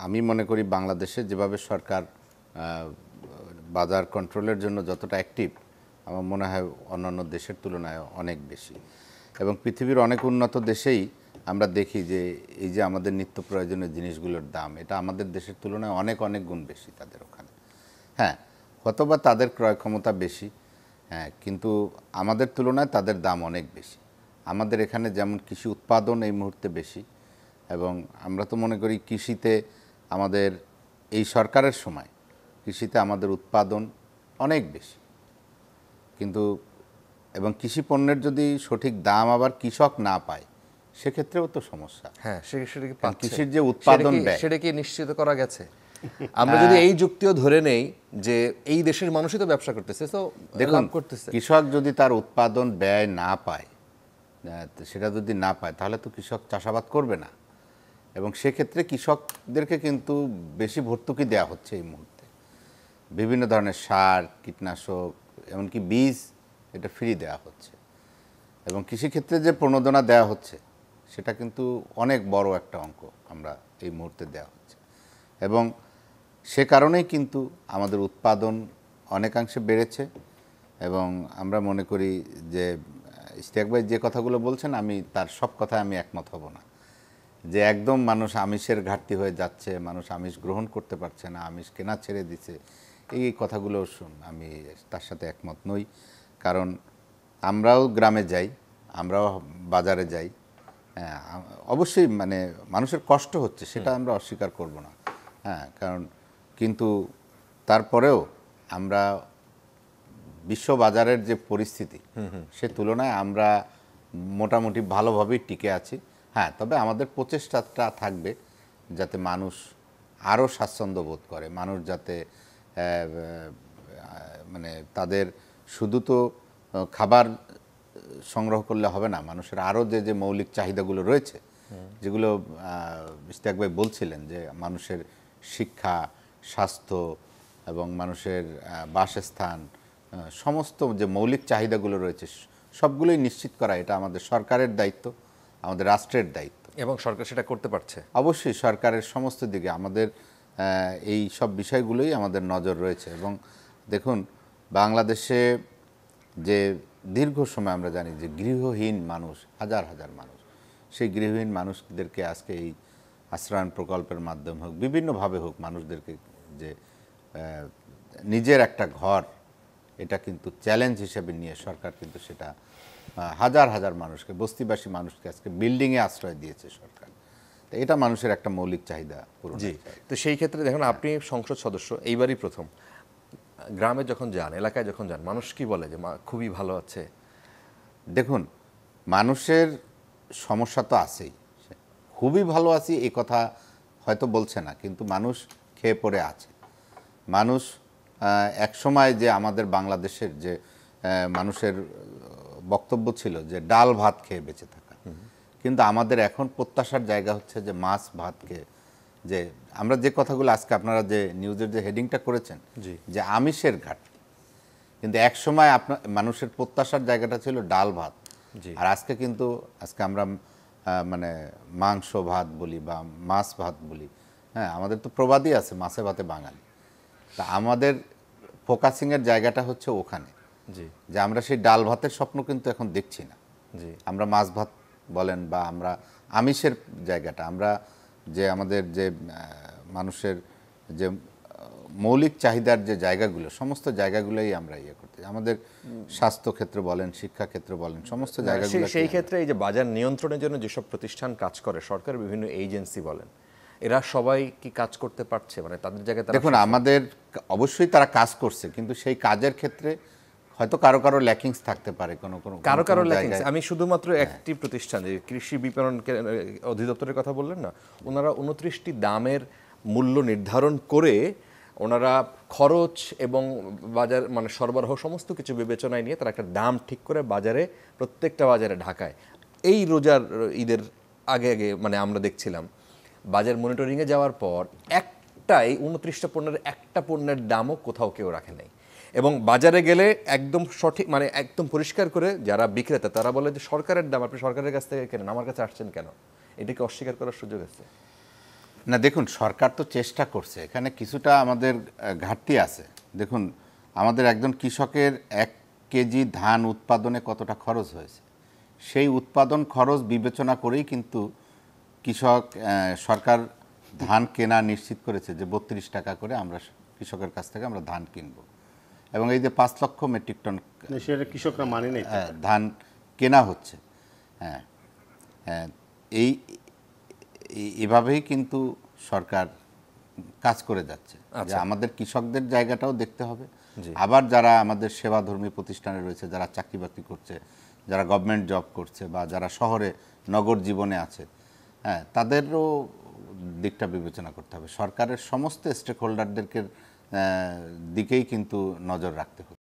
আমি মনে করি বাংলাদেশে যেভাবে সরকার বাজার কন্ট্রোলের জন্য যতটা অ্যাক্টিভ, আমার মনে হয় অন্যান্য দেশের তুলনায় অনেক বেশি। এবং পৃথিবীর অনেক উন্নত দেশেই আমরা দেখি যে এই যে আমাদের নিত্য প্রয়োজনীয় জিনিসগুলোর দাম, এটা আমাদের দেশের তুলনায় অনেক অনেক গুণ বেশি তাদের ওখানে। হ্যাঁ, হয়তোবা তাদের ক্রয় ক্ষমতা বেশি, হ্যাঁ, কিন্তু আমাদের তুলনায় তাদের দাম অনেক বেশি। আমাদের এখানে যেমন কৃষি উৎপাদন এই মুহূর্তে বেশি, এবং আমরা তো মনে করি কৃষিতে আমাদের এই সরকারের সময় কৃষিতে আমাদের উৎপাদন অনেক বেশি, কিন্তু এবং কৃষি পণ্যের যদি সঠিক দাম আবার কৃষক না পায় সেক্ষেত্রেও তো সমস্যা। হ্যাঁ, কৃষির যে উৎপাদন ব্যয়, সেটা কি নিশ্চিত করা গেছে? আমরা যদি এই যুক্তিও ধরে নেই যে এই দেশের মানুষই তো ব্যবসা করতেছে, তো দেখুন, লাভ করতেছে। কৃষক যদি তার উৎপাদন ব্যয় না পায়, সেটা যদি না পায় তাহলে তো কৃষক চাষাবাদ করবে না, এবং সেক্ষেত্রে কৃষকদেরকে কিন্তু বেশি ভর্তুকি দেওয়া হচ্ছে এই মুহূর্তে। বিভিন্ন ধরনের সার, কীটনাশক, এমনকি বীজ, এটা ফ্রি দেওয়া হচ্ছে, এবং কৃষিক্ষেত্রে যে প্রণোদনা দেওয়া হচ্ছে সেটা কিন্তু অনেক বড় একটা অঙ্ক আমরা এই মুহূর্তে দেওয়া হচ্ছে, এবং সে কারণেই কিন্তু আমাদের উৎপাদন অনেকাংশে বেড়েছে। এবং আমরা মনে করি যে ইশতিয়াক ভাই যে কথাগুলো বলছেন, আমি তার সব কথায় আমি একমত হব না, যে একদম মানুষ আমিষের ঘাটতি হয়ে যাচ্ছে, মানুষ আমিষ গ্রহণ করতে পারছে না, আমিষ কেনা ছেড়ে দিছে, এই কথাগুলো আমি তার সাথে একমত নই। কারণ আমরাও গ্রামে যাই, আমরাও বাজারে যাই, হ্যাঁ, অবশ্যই মানে মানুষের কষ্ট হচ্ছে, সেটা আমরা অস্বীকার করব না, হ্যাঁ, কারণ কিন্তু তারপরেও আমরা বিশ্ব বাজারের যে পরিস্থিতি সে তুলনায় আমরা মোটামুটি ভালোভাবেই টিকে আছি। হ্যাঁ, তবে আমাদের প্রচেষ্টাটা থাকবে যাতে মানুষ আরও স্বাচ্ছন্দ্য বোধ করে, মানুষ যাতে মানে তাদের শুধু তো খাবার সংগ্রহ করলে হবে না, মানুষের আরও যে যে মৌলিক চাহিদাগুলো রয়েছে, যেগুলো ইশতিয়াক ভাই বলছিলেন, যে মানুষের শিক্ষা, স্বাস্থ্য এবং মানুষের বাসস্থান, সমস্ত যে মৌলিক চাহিদাগুলো রয়েছে সবগুলোই নিশ্চিত করা, এটা আমাদের সরকারের দায়িত্ব, আমাদের রাষ্ট্রের দায়িত্ব, এবং সরকার সেটা করতে পারছে। অবশ্যই সরকারের সমস্ত দিকে আমাদের এই সব বিষয়গুলোই আমাদের নজর রয়েছে। এবং দেখুন, বাংলাদেশে যে দীর্ঘ সময় আমরা জানি যে গৃহহীন মানুষ হাজার হাজার মানুষ, সেই গৃহহীন মানুষদেরকে আজকে এই আশ্রয়ণ প্রকল্পের মাধ্যমে হোক, বিভিন্নভাবে হোক, মানুষদেরকে যে নিজের একটা ঘর, এটা কিন্তু চ্যালেঞ্জ হিসেবে নিয়ে সরকার কিন্তু সেটা হাজার হাজার মানুষকে, বস্তিবাসী মানুষকে আজকে বিল্ডিংয়ে আশ্রয় দিয়েছে সরকার। তো এটা মানুষের একটা মৌলিক চাহিদা পূরণ। জি, তো সেই ক্ষেত্রে দেখুন, আপনি সংসদ সদস্য, এইবারই প্রথম গ্রামে যখন যান, এলাকায় যখন যান, মানুষ কি বলে যে খুবই ভালো আছে? দেখুন, মানুষের সমস্যা তো আছেই, খুবই ভালো আছি এই কথা হয়তো বলছে না, কিন্তু মানুষ খেয়ে পড়ে আছে। মানুষ এক সময় যে আমাদের বাংলাদেশের যে মানুষের বক্তব্য ছিল যে ডাল ভাত খেয়ে বেঁচে থাকা, কিন্তু আমাদের এখন প্রত্যাশার জায়গা হচ্ছে যে মাছ ভাত খেয়ে, যে আমরা যে কথাগুলো আজকে আপনারা যে নিউজের যে হেডিংটা করেছেন যে আমিষের ঘাটতি, কিন্তু এক সময় আপনার মানুষের প্রত্যাশার জায়গাটা ছিল ডাল ভাত, আর আজকে কিন্তু আমরা মানে মাংস ভাত বলি বা মাছ ভাত বলি। হ্যাঁ, আমাদের তো প্রবাদই আছে, মাছে ভাতে বাঙালি। তা আমাদের ফোকাসিংয়ের জায়গাটা হচ্ছে ওখানে, যে আমরা সেই ডাল ভাতের স্বপ্ন কিন্তু এখন দেখছি না। আমরা মাছ ভাত বলেন বা আমরা আমিষের জায়গাটা, আমরা যে আমাদের যে মানুষের যে মৌলিক চাহিদার যে জায়গাগুলো, সমস্ত জায়গাগুলোই আমরা ইয়ে করতে, আমাদের স্বাস্থ্য ক্ষেত্র বলেন, শিক্ষা ক্ষেত্র বলেন, সমস্ত জায়গাগুলো। সেই ক্ষেত্রে এই যে বাজার নিয়ন্ত্রণের জন্য যেসব প্রতিষ্ঠান কাজ করে, সরকারের বিভিন্ন এজেন্সি বলেন, এরা সবাই কি কাজ করতে পারছে? মানে তাদের জায়গায় দেখুন, আমাদের অবশ্যই তারা কাজ করছে, কিন্তু সেই কাজের ক্ষেত্রে হয়তো কারো কারো ল্যাকিংস থাকতে পারে, কারো ল্যাকিংস। আমি শুধুমাত্র একটি প্রতিষ্ঠান, যে কৃষি বিপণন অধিদপ্তরের কথা বললেন না, ওনারা 29টি দামের মূল্য নির্ধারণ করে ওনারা খরচ এবং বাজার মানে সরবরাহ সমস্ত কিছু বিবেচনায় নিয়ে তারা একটা দাম ঠিক করে বাজারে, প্রত্যেকটা বাজারে, ঢাকায় এই রোজার ঈদের আগে আগে মানে আমরা দেখছিলাম বাজার মনিটরিংয়ে যাওয়ার পর একটাই 29টা পণ্যের একটা পণ্যের দামও কোথাও কেউ রাখে নাই। এবং বাজারে গেলে একদম সঠিক মানে একদম পরিষ্কার করে যারা বিক্রেতা তারা বলে যে সরকারের দাম, আপনি সরকারের কাছ থেকে কেনেন, আমার কাছে আসছেন কেন? এটাকে অস্বীকার করার সুযোগ আছে? না দেখুন, সরকার তো চেষ্টা করছে, এখানে কিছুটা আমাদের ঘাটতি আছে। দেখুন, আমাদের একজন কৃষকের 1 কেজি ধান উৎপাদনে কতটা খরচ হয়েছে, সেই উৎপাদন খরচ বিবেচনা করেই কিন্তু কৃষক সরকার ধান কেনা নিশ্চিত করেছে যে 32 টাকা করে আমরা কৃষকের কাছ থেকে আমরা ধান কিনব, এবং এই যে 5 লক্ষ মেট্রিক টন সেটা কৃষকরা মানে নেই। ধান কেনা হচ্ছে। হ্যাঁ, হ্যাঁ, এভাবেই কিন্তু সরকার কাজ করে যাচ্ছে যে আমাদের কৃষকদের জায়গাটাও দেখতে হবে, আবার যারা আমাদের সেবাধর্মী প্রতিষ্ঠানে রয়েছে, যারা চাকরি বাকরি করছে, যারা গভর্নমেন্ট জব করছে, বা যারা শহরে নগর জীবনে আছে, হ্যাঁ, তাদেরও দিকটা বিবেচনা করতে হবে। সরকারের সমস্ত স্টেক হোল্ডারদেরকে দিকেই কিন্তু নজর রাখতে হবে।